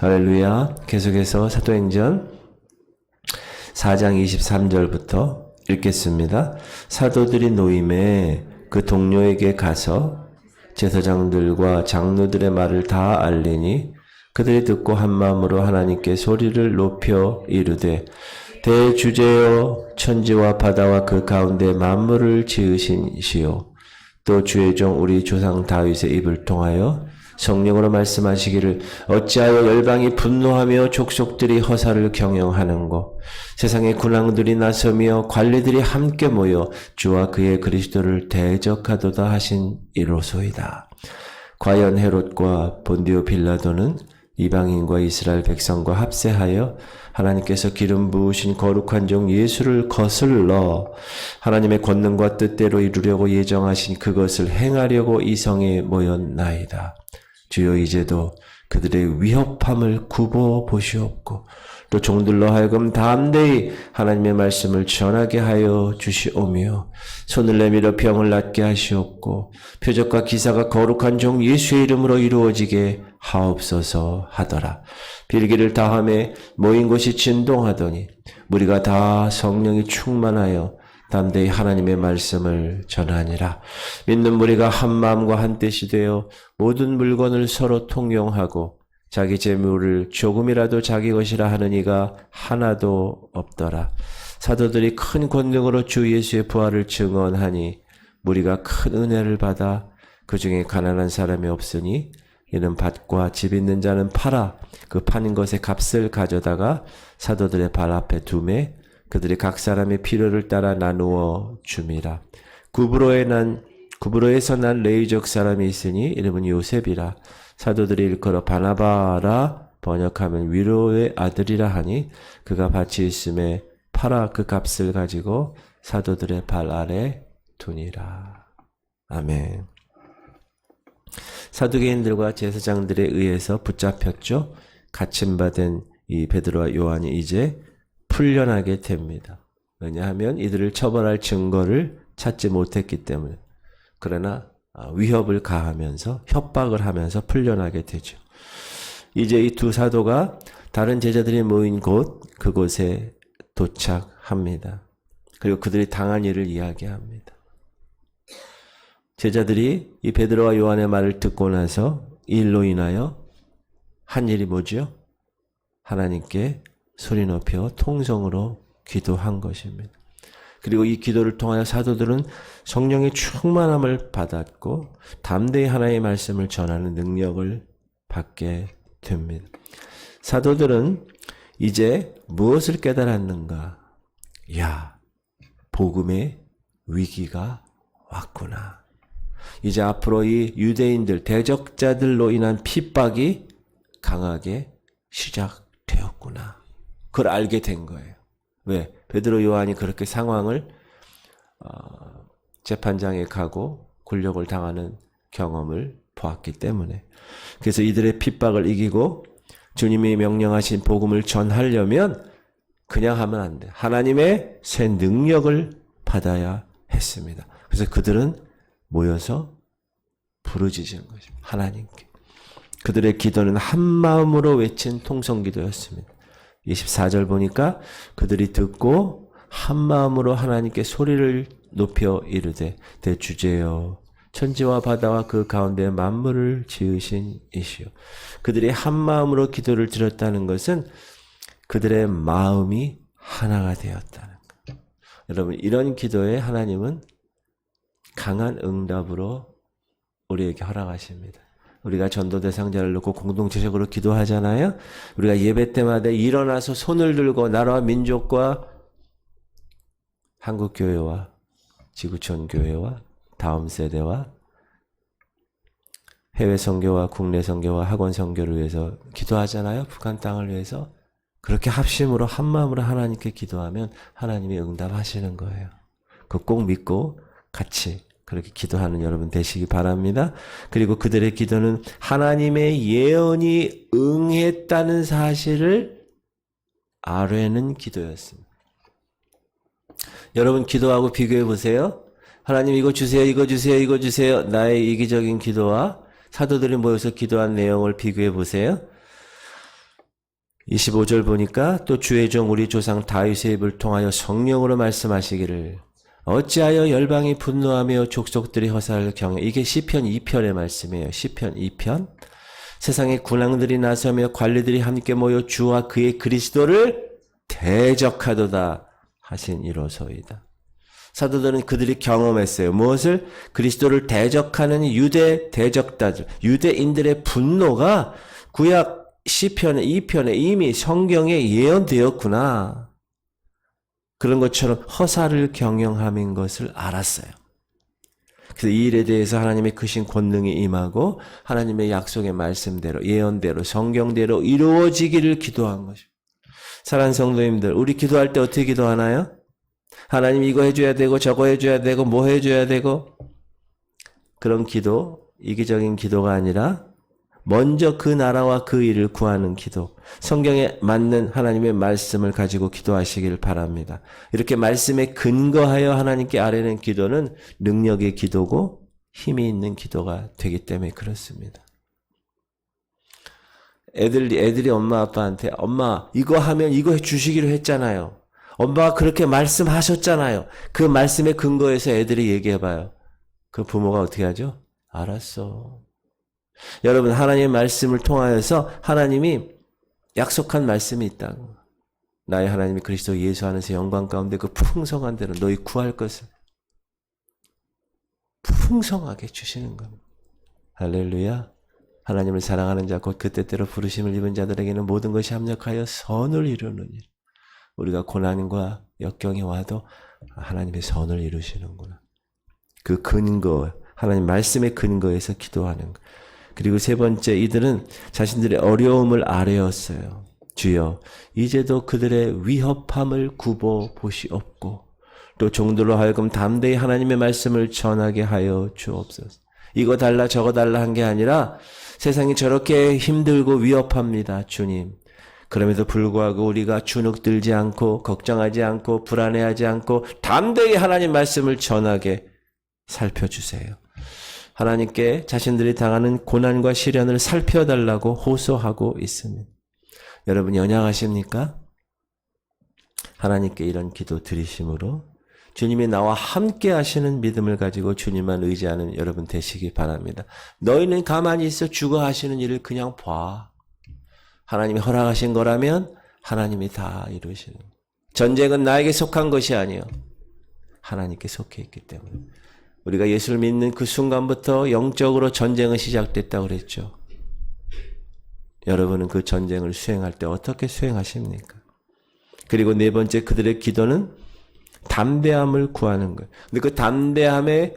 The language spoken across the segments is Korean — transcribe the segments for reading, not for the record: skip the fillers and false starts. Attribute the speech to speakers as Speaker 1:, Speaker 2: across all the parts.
Speaker 1: 할렐루야. 계속해서 사도행전 4장 23절부터 읽겠습니다. 사도들이 노임에 그 동료에게 가서 제사장들과 장로들의 말을 다 알리니 그들이 듣고 한 마음으로 하나님께 소리를 높여 이르되 대주제여 천지와 바다와 그 가운데 만물을 지으신 이시요 또 주의 종 우리 조상 다윗의 입을 통하여 성령으로 말씀하시기를 어찌하여 열방이 분노하며 족속들이 허사를 경영하는고 세상의 군왕들이 나서며 관리들이 함께 모여 주와 그의 그리스도를 대적하도다 하신 이로소이다. 과연 헤롯과 본디오 빌라도는 이방인과 이스라엘 백성과 합세하여 하나님께서 기름 부으신 거룩한 종 예수를 거슬러 하나님의 권능과 뜻대로 이루려고 예정하신 그것을 행하려고 이 성에 모였나이다. 주여 이제도 그들의 위협함을 굽어 보시옵고 또 종들로 하여금 담대히 하나님의 말씀을 전하게 하여 주시오며 손을 내밀어 병을 낫게 하시옵고 표적과 기사가 거룩한 종 예수의 이름으로 이루어지게 하옵소서 하더라. 빌기를 다함에 모인 곳이 진동하더니 우리가 다 성령이 충만하여 담대히 하나님의 말씀을 전하니라. 믿는 무리가 한 마음과 한 뜻이 되어 모든 물건을 서로 통용하고 자기 재물을 조금이라도 자기 것이라 하는 이가 하나도 없더라. 사도들이 큰 권능으로 주 예수의 부활을 증언하니 무리가 큰 은혜를 받아 그 중에 가난한 사람이 없으니 이는 밭과 집 있는 자는 팔아 그 파는 것의 값을 가져다가 사도들의 발 앞에 두매 그들이 각 사람의 필요를 따라 나누어 줌이라. 구브로에서 난 레위족 사람이 있으니 이름은 요셉이라. 사도들이 일컬어 바나바라 번역하면 위로의 아들이라 하니 그가 밭이 있음에 팔아 그 값을 가지고 사도들의 발 아래 두니라. 아멘. 사두개인들과 제사장들에 의해서 붙잡혔죠. 갇힘받은 이 베드로와 요한이 이제 풀려나게 됩니다. 왜냐하면 이들을 처벌할 증거를 찾지 못했기 때문에. 그러나 위협을 가하면서 협박을 하면서 풀려나게 되죠. 이제 이 두 사도가 다른 제자들이 모인 그곳에 도착합니다. 그리고 그들이 당한 일을 이야기합니다. 제자들이 이 베드로와 요한의 말을 듣고 나서 이 일로 인하여 한 일이 뭐죠? 하나님께 소리 높여 통성으로 기도한 것입니다. 그리고 이 기도를 통하여 사도들은 성령의 충만함을 받았고 담대히 하나님의 말씀을 전하는 능력을 받게 됩니다. 사도들은 이제 무엇을 깨달았는가? 야, 복음의 위기가 왔구나. 이제 앞으로 이 유대인들, 대적자들로 인한 핍박이 강하게 시작되었구나. 그걸 알게 된 거예요. 왜? 베드로 요한이 그렇게 상황을 재판장에 가고 굴욕을 당하는 경험을 보았기 때문에. 그래서 이들의 핍박을 이기고 주님이 명령하신 복음을 전하려면 그냥 하면 안 돼. 하나님의 새 능력을 받아야 했습니다. 그래서 그들은 모여서 부르짖은 것입니다. 하나님께. 그들의 기도는 한 마음으로 외친 통성기도였습니다. 24절 보니까 그들이 듣고 한 마음으로 하나님께 소리를 높여 이르되 대주제여 천지와 바다와 그 가운데 만물을 지으신 이시여. 그들이 한 마음으로 기도를 드렸다는 것은 그들의 마음이 하나가 되었다는 것. 여러분, 이런 기도에 하나님은 강한 응답으로 우리에게 허락하십니다. 우리가 전도 대상자를 놓고 공동체적으로 기도하잖아요. 우리가 예배 때마다 일어나서 손을 들고 나라와 민족과 한국교회와 지구촌 교회와 다음 세대와 해외 선교와 국내 선교와 학원 선교를 위해서 기도하잖아요. 북한 땅을 위해서. 그렇게 합심으로 한 마음으로 하나님께 기도하면 하나님이 응답하시는 거예요. 그거 꼭 믿고 같이 그렇게 기도하는 여러분 되시기 바랍니다. 그리고 그들의 기도는 하나님의 예언이 응했다는 사실을 아뢰는 기도였습니다. 여러분 기도하고 비교해 보세요. 하나님 이거 주세요, 이거 주세요, 이거 주세요. 나의 이기적인 기도와 사도들이 모여서 기도한 내용을 비교해 보세요. 25절 보니까 또 주의 종 우리 조상 다윗의 입을 통하여 성령으로 말씀하시기를 어찌하여 열방이 분노하며 족속들이 허사를 경외. 이게 시편 2편의 말씀이에요. 시편 2편. 세상의 군왕들이 나서며 관리들이 함께 모여 주와 그의 그리스도를 대적하도다 하신 이로소이다. 사도들은 그들이 경험했어요. 무엇을? 그리스도를 대적하는 유대 대적자들, 유대인들의 분노가 구약 시편 2편에 이미 성경에 예언되었구나. 그런 것처럼 허사를 경영함인 것을 알았어요. 그래서 이 일에 대해서 하나님의 크신 권능이 임하고 하나님의 약속의 말씀대로 예언대로 성경대로 이루어지기를 기도한 것입니다. 사랑하는 성도님들, 우리 기도할 때 어떻게 기도하나요? 하나님 이거 해줘야 되고 저거 해줘야 되고 뭐 해줘야 되고 그런 기도, 이기적인 기도가 아니라 먼저 그 나라와 그 일을 구하는 기도, 성경에 맞는 하나님의 말씀을 가지고 기도하시길 바랍니다. 이렇게 말씀에 근거하여 하나님께 아뢰는 기도는 능력의 기도고 힘이 있는 기도가 되기 때문에 그렇습니다. 애들이 엄마 아빠한테 엄마 이거 하면 이거 해주시기로 했잖아요. 엄마가 그렇게 말씀하셨잖아요. 그 말씀에 근거해서 애들이 얘기해봐요. 그 부모가 어떻게 하죠? 알았어. 여러분, 하나님의 말씀을 통하여서 하나님이 약속한 말씀이 있다고. 나의 하나님이 그리스도 예수 안에서 영광 가운데 그 풍성한 대로 너희 구할 것을 풍성하게 주시는 겁니다. 할렐루야. 하나님을 사랑하는 자 곧 그 뜻대로 부르심을 입은 자들에게는 모든 것이 합력하여 선을 이루는 일. 우리가 고난과 역경이 와도 하나님의 선을 이루시는구나. 그 근거, 하나님 말씀의 근거에서 기도하는 것. 그리고 세 번째, 이들은 자신들의 어려움을 아뢰었어요. 주여, 이제도 그들의 위협함을 굽어 보시옵고 또 종들로 하여금 담대히 하나님의 말씀을 전하게 하여 주옵소서. 이거 달라 저거 달라 한 게 아니라 세상이 저렇게 힘들고 위협합니다. 주님. 그럼에도 불구하고 우리가 주눅들지 않고 걱정하지 않고 불안해하지 않고 담대히 하나님 말씀을 전하게 살펴주세요. 하나님께 자신들이 당하는 고난과 시련을 살펴달라고 호소하고 있습니다. 여러분 연약하십니까? 하나님께 이런 기도 드리심으로 주님이 나와 함께 하시는 믿음을 가지고 주님만 의지하는 여러분 되시기 바랍니다. 너희는 가만히 있어 주가 하시는 일을 그냥 봐. 하나님이 허락하신 거라면 하나님이 다 이루시는. 전쟁은 나에게 속한 것이 아니요. 하나님께 속해 있기 때문에. 우리가 예수를 믿는 그 순간부터 영적으로 전쟁은 시작됐다고 그랬죠. 여러분은 그 전쟁을 수행할 때 어떻게 수행하십니까? 그리고 네 번째, 그들의 기도는 담대함을 구하는 거예요. 근데 그 담대함의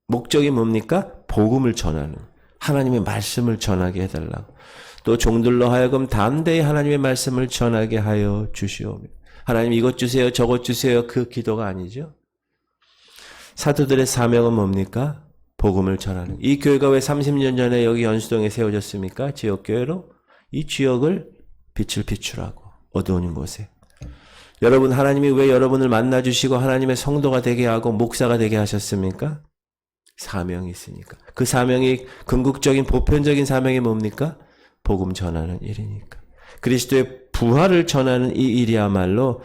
Speaker 1: 목적이 뭡니까? 복음을 전하는, 하나님의 말씀을 전하게 해달라고. 또 종들로 하여금 담대히 하나님의 말씀을 전하게 하여 주시오며. 하나님 이것 주세요, 저것 주세요, 그 기도가 아니죠. 사도들의 사명은 뭡니까? 복음을 전하는. 이 교회가 왜 30년 전에 여기 연수동에 세워졌습니까? 지역교회로. 이 지역을 빛을 비추라고, 어두운 곳에. 여러분, 하나님이 왜 여러분을 만나주시고 하나님의 성도가 되게 하고 목사가 되게 하셨습니까? 사명이 있으니까. 그 사명이 궁극적인 보편적인 사명이 뭡니까? 복음 전하는 일이니까. 그리스도의 부활을 전하는 이 일이야말로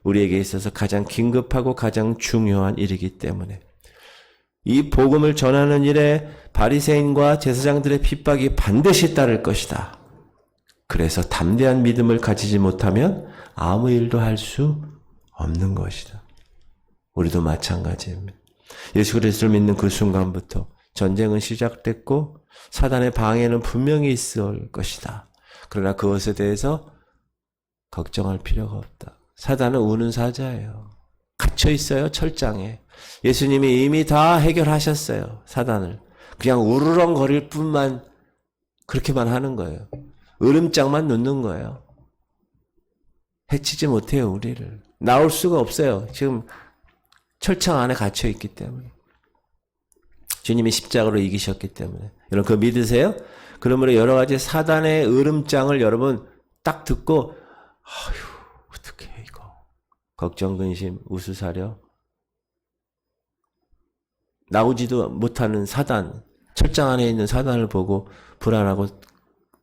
Speaker 1: 우리에게 있어서 가장 긴급하고 가장 중요한 일이기 때문에 이 복음을 전하는 일에 바리새인과 제사장들의 핍박이 반드시 따를 것이다. 그래서 담대한 믿음을 가지지 못하면 아무 일도 할 수 없는 것이다. 우리도 마찬가지입니다. 예수 그리스도를 믿는 그 순간부터 전쟁은 시작됐고 사단의 방해는 분명히 있을 것이다. 그러나 그것에 대해서 걱정할 필요가 없다. 사단은 우는 사자예요. 갇혀 있어요, 철장에. 예수님이 이미 다 해결하셨어요, 사단을. 그냥 우르렁거릴 뿐만, 그렇게만 하는 거예요. 으름장만 놓는 거예요. 해치지 못해요, 우리를. 나올 수가 없어요. 지금 철창 안에 갇혀 있기 때문에. 주님이 십자가로 이기셨기 때문에. 여러분 그거 믿으세요? 그러므로 여러 가지 사단의 으름장을 여러분 딱 듣고 아휴 어떡해 이거. 걱정, 근심, 우수사려. 나오지도 못하는 사단, 철장 안에 있는 사단을 보고 불안하고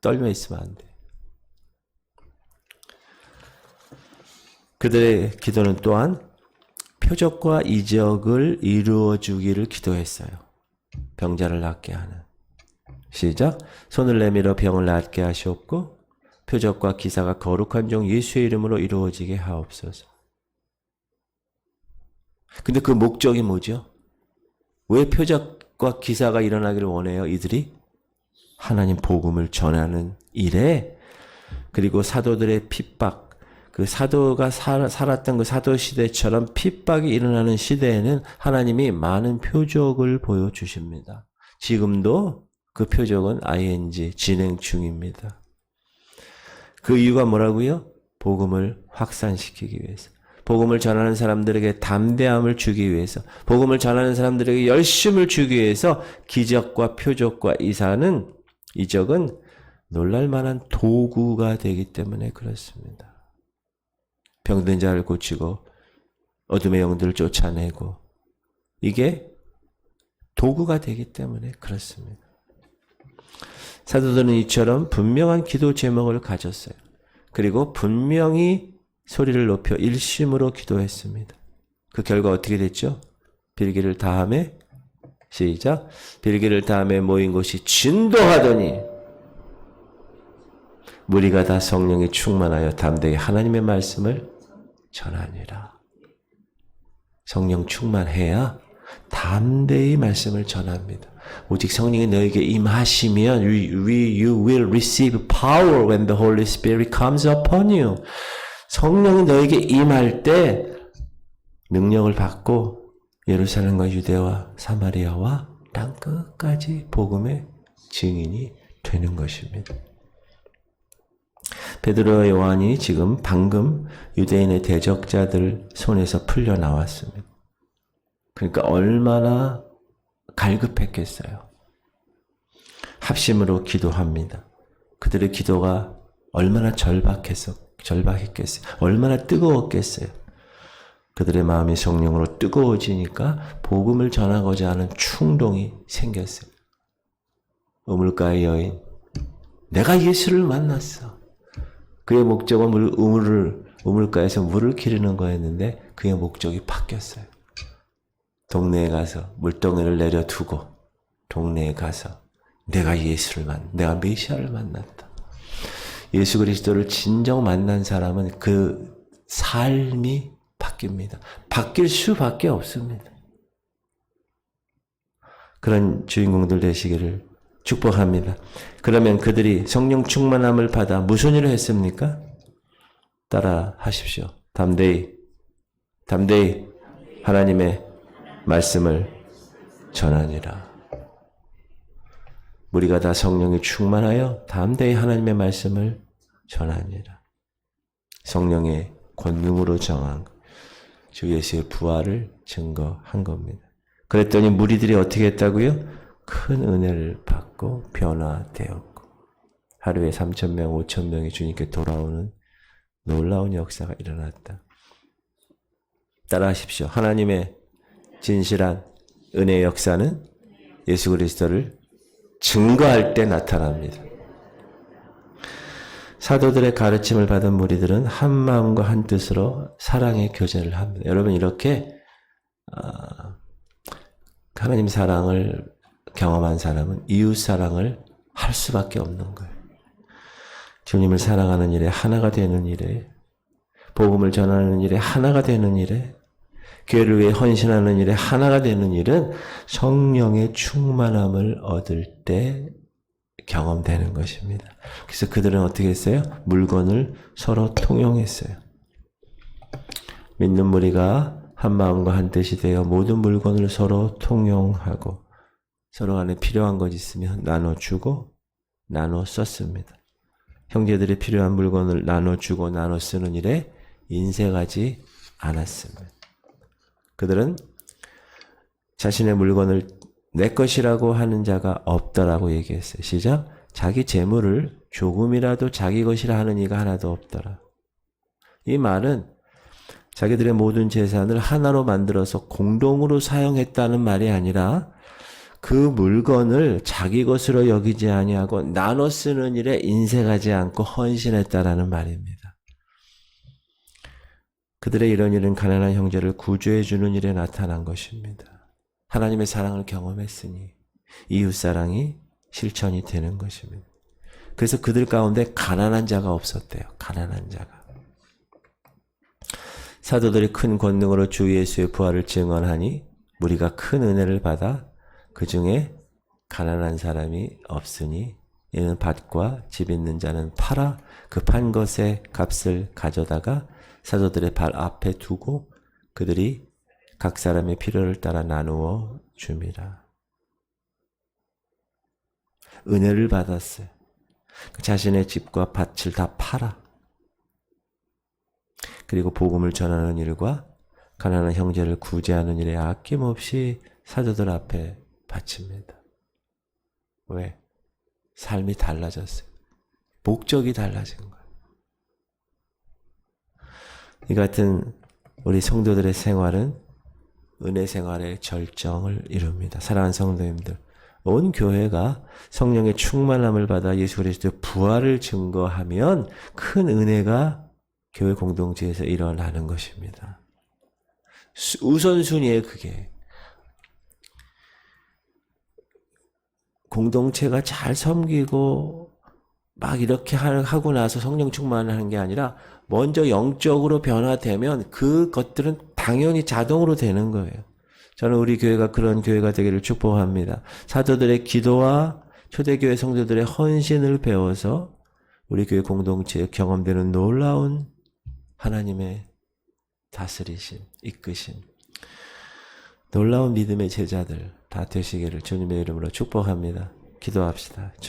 Speaker 1: 떨며 있으면 안 돼. 그들의 기도는 또한 표적과 이적을 이루어 주기를 기도했어요. 병자를 낫게 하는. 시작. 손을 내밀어 병을 낫게 하시옵고 표적과 기사가 거룩한 종 예수의 이름으로 이루어지게 하옵소서. 근데 그 목적이 뭐죠? 왜 표적과 기사가 일어나기를 원해요? 이들이 하나님 복음을 전하는 일에, 그리고 사도들의 핍박, 그 사도가 살았던 그 사도 시대처럼 핍박이 일어나는 시대에는 하나님이 많은 표적을 보여주십니다. 지금도 그 표적은 ing 진행 중입니다. 그 이유가 뭐라고요? 복음을 확산시키기 위해서. 복음을 전하는 사람들에게 담대함을 주기 위해서, 복음을 전하는 사람들에게 열심을 주기 위해서 기적과 표적과 이적은 놀랄만한 도구가 되기 때문에 그렇습니다. 병든 자를 고치고 어둠의 영들을 쫓아내고, 이게 도구가 되기 때문에 그렇습니다. 사도들은 이처럼 분명한 기도 제목을 가졌어요. 그리고 분명히 소리를 높여 일심으로 기도했습니다. 그 결과 어떻게 됐죠? 빌기를 다함에, 시작. 빌기를 다함에 모인 곳이 진도하더니 무리가 다 성령이 충만하여 담대히 하나님의 말씀을 전하니라. 성령 충만해야 담대히 말씀을 전합니다. 오직 성령이 너에게 임하시면 you will receive power when the Holy Spirit comes upon you. 성령이 너에게 임할 때 능력을 받고 예루살렘과 유대와 사마리아와 땅 끝까지 복음의 증인이 되는 것입니다. 베드로와 요한이 지금 방금 유대인의 대적자들 손에서 풀려 나왔습니다. 그러니까 얼마나 갈급했겠어요. 합심으로 기도합니다. 그들의 기도가 얼마나 절박했겠어요. 얼마나 뜨거웠겠어요. 그들의 마음이 성령으로 뜨거워지니까 복음을 전하고자 하는 충동이 생겼어요. 우물가의 여인, 내가 예수를 만났어. 그의 목적은 우물가에서 물을 기르는 거였는데 그의 목적이 바뀌었어요. 동네에 가서 물동이를 내려두고 동네에 가서 내가 내가 메시아를 만났다. 예수 그리스도를 진정 만난 사람은 그 삶이 바뀝니다. 바뀔 수밖에 없습니다. 그런 주인공들 되시기를 축복합니다. 그러면 그들이 성령 충만함을 받아 무슨 일을 했습니까? 따라 하십시오. 담대히 하나님의 말씀을 전하니라. 우리가 다 성령이 충만하여 담대히 하나님의 말씀을 전하니라. 성령의 권능으로 정한 주 예수의 부활을 증거한 겁니다. 그랬더니 무리들이 어떻게 했다고요? 큰 은혜를 받고 변화되었고 하루에 3,000명, 5,000명이 주님께 돌아오는 놀라운 역사가 일어났다. 따라하십시오. 하나님의 진실한 은혜의 역사는 예수 그리스도를 증거할 때 나타납니다. 사도들의 가르침을 받은 무리들은 한 마음과 한 뜻으로 사랑의 교제를 합니다. 여러분 이렇게 하나님 사랑을 경험한 사람은 이웃 사랑을 할 수밖에 없는 거예요. 주님을 사랑하는 일에 하나가 되는 일에, 복음을 전하는 일에 하나가 되는 일에, 교회를 위해 헌신하는 일에 하나가 되는 일은 성령의 충만함을 얻을 때 경험되는 것입니다. 그래서 그들은 어떻게 했어요? 물건을 서로 통용했어요. 믿는 무리가 한 마음과 한 뜻이 되어 모든 물건을 서로 통용하고 서로 간에 필요한 것 있으면 나눠주고 나눠 썼습니다. 형제들이 필요한 물건을 나눠주고 나눠 쓰는 일에 인색하지 않았습니다. 그들은 자신의 물건을 내 것이라고 하는 자가 없다라고 얘기했어요. 시작. 자기 재물을 조금이라도 자기 것이라 하는 이가 하나도 없더라. 이 말은 자기들의 모든 재산을 하나로 만들어서 공동으로 사용했다는 말이 아니라 그 물건을 자기 것으로 여기지 아니하고 나눠 쓰는 일에 인색하지 않고 헌신했다라는 말입니다. 그들의 이런 일은 가난한 형제를 구조해 주는 일에 나타난 것입니다. 하나님의 사랑을 경험했으니 이웃사랑이 실천이 되는 것입니다. 그래서 그들 가운데 가난한 자가 없었대요. 가난한 자가. 사도들이 큰 권능으로 주 예수의 부활을 증언하니 우리가 큰 은혜를 받아 그 중에 가난한 사람이 없으니 이는 밭과 집 있는 자는 팔아 그 판 것의 값을 가져다가 사도들의 발 앞에 두고 그들이 각 사람의 필요를 따라 나누어 줍니다. 은혜를 받았어요. 자신의 집과 밭을 다 팔아. 그리고 복음을 전하는 일과 가난한 형제를 구제하는 일에 아낌없이 사도들 앞에 바칩니다. 왜? 삶이 달라졌어요. 목적이 달라진 거예요. 이 같은 우리 성도들의 생활은 은혜 생활의 절정을 이룹니다. 사랑하는 성도님들, 온 교회가 성령의 충만함을 받아 예수 그리스도의 부활을 증거하면 큰 은혜가 교회 공동체에서 일어나는 것입니다. 우선순위에 그게 공동체가 잘 섬기고 막 이렇게 하고 나서 성령 충만을 하는 게 아니라 먼저 영적으로 변화되면 그것들은 당연히 자동으로 되는 거예요. 저는 우리 교회가 그런 교회가 되기를 축복합니다. 사도들의 기도와 초대교회 성도들의 헌신을 배워서 우리 교회 공동체에 경험되는 놀라운 하나님의 다스리심, 이끄심, 놀라운 믿음의 제자들 다 되시기를 주님의 이름으로 축복합니다. 기도합시다.